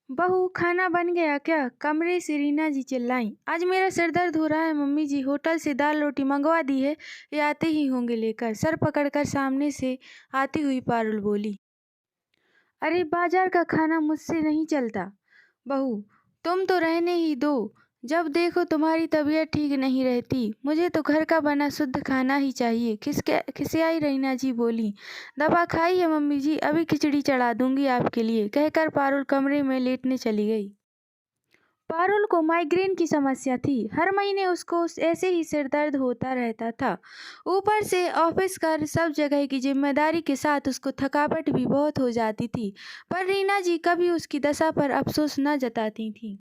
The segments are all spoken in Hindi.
बहू, खाना बन गया क्या? कमरे से रीना जी चिल्लाईं। आज मेरा सिर दर्द हो रहा है मम्मी जी। होटल से दाल रोटी मंगवा दी है, ये आते ही होंगे लेकर। सर पकड़कर सामने से आती हुई पारुल बोली। अरे बाजार का खाना मुझसे नहीं चलता। बहू, तुम तो रहने ही दो। जब देखो तुम्हारी तबीयत ठीक नहीं रहती। मुझे तो घर का बना शुद्ध खाना ही चाहिए। खिसियाई रीना जी बोली। दवा खाई है मम्मी जी, अभी खिचड़ी चढ़ा दूंगी आपके लिए, कहकर पारुल कमरे में लेटने चली गई। पारुल को माइग्रेन की समस्या थी। हर महीने उसको ऐसे ही सिर दर्द होता रहता था। ऊपर से ऑफिस का सब जगह की जिम्मेदारी के साथ उसको थकावट भी बहुत हो जाती थी। पर रीना जी कभी उसकी दशा पर अफसोस न जताती थीं।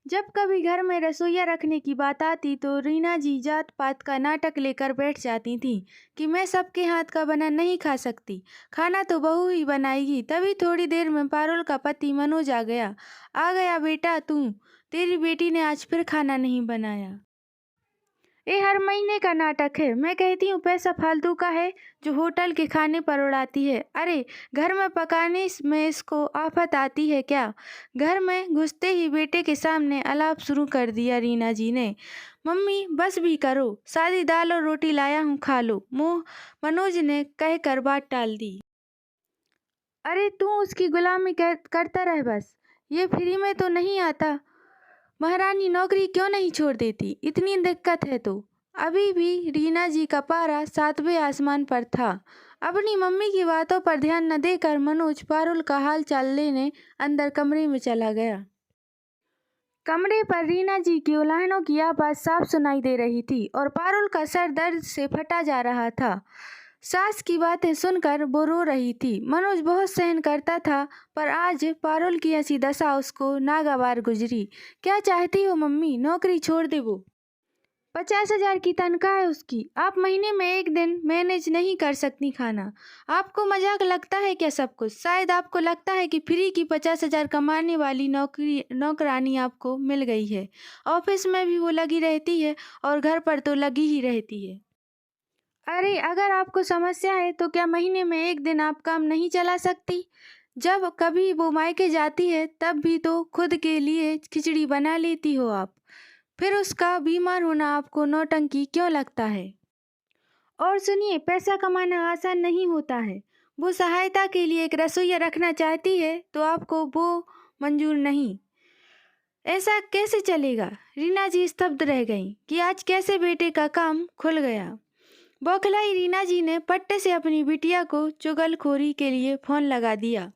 जब कभी घर में रसोइया रखने की बात आती तो रीना जी जात पात का नाटक लेकर बैठ जाती थीं कि मैं सबके हाथ का बना नहीं खा सकती, खाना तो बहू ही बनाएगी। तभी थोड़ी देर में पारुल का पति मनोज आ गया बेटा तू, तेरी बेटी ने आज फिर खाना नहीं बनाया। ये हर महीने का नाटक है। मैं कहती हूँ पैसा फालतू का है जो होटल के खाने पर उड़ाती है। अरे घर में पकाने में इसको आफत आती है क्या? घर में घुसते ही बेटे के सामने अलाप शुरू कर दिया रीना जी ने। मम्मी बस भी करो, सादी दाल और रोटी लाया हूँ खा लो, मनोज ने कहकर बात टाल दी। अरे तू उसकी गुलामी करता रह बस, ये फ्री में तो नहीं आता। महारानी नौकरी क्यों नहीं छोड़ देती? इतनी दिक्कत है तो। अभी भी रीना जी का पारा सातवें आसमान पर था। अपनी मम्मी की बातों पर ध्यान न देकर मनोज पारुल का हाल चाल लेने अंदर कमरे में चला गया। कमरे पर रीना जी की उल्हानों की आवाज साफ सुनाई दे रही थी और पारुल का सर दर्द से फटा जा रहा था। सास की बातें सुनकर वो रो रही थी। मनोज बहुत सहन करता था, पर आज पारुल की ऐसी दशा उसको नागवार गुजरी। क्या चाहती हो मम्मी? नौकरी छोड़ दे वो। 50,000 की तनख्वाह है उसकी। आप महीने में एक दिन मैनेज नहीं कर सकती खाना। आपको मजाक लगता है क्या सब कुछ? शायद आपको लगता है कि फ्री की 50,000 कमाने वाली नौकरानी आपको मिल गई है। ऑफिस में भी वो लगी रहती है और घर पर तो लगी ही रहती है। अरे अगर आपको समस्या है तो क्या महीने में एक दिन आप काम नहीं चला सकती? जब कभी वो मायके जाती है तब भी तो खुद के लिए खिचड़ी बना लेती हो आप। फिर उसका बीमार होना आपको नौटंकी क्यों लगता है? और सुनिए, पैसा कमाना आसान नहीं होता है। वो सहायता के लिए एक रसोइया रखना चाहती है तो आपको वो मंजूर नहीं। ऐसा कैसे चलेगा? रीना जी स्तब्ध रह गईं कि आज कैसे बेटे का काम खुल गया। बौखलाई रीना जी ने पट्टे से अपनी बिटिया को चुगलखोरी के लिए फोन लगा दिया।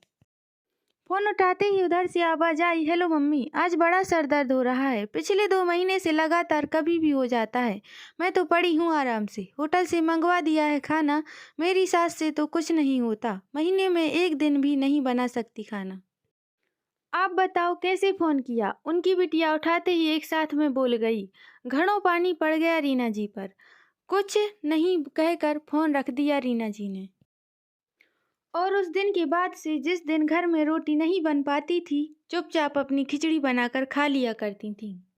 फोन उठाते ही उधर से आवाज आई, हेलो मम्मी, आज बड़ा सर दर्द हो रहा है। पिछले 2 महीने से लगातार कभी भी हो जाता है। मैं तो पड़ी हूँ आराम से, होटल से मंगवा दिया है खाना। मेरी सास से तो कुछ नहीं होता, महीने में एक दिन भी नहीं बना सकती खाना। आप बताओ कैसे फोन किया? उनकी बिटिया उठाते ही एक साथ में बोल गई। घड़ों पानी पड़ गया रीना जी पर। कुछ नहीं कहकर फोन रख दिया रीना जी ने। और उस दिन के बाद से जिस दिन घर में रोटी नहीं बन पाती थी, चुपचाप अपनी खिचड़ी बनाकर खा लिया करती थी।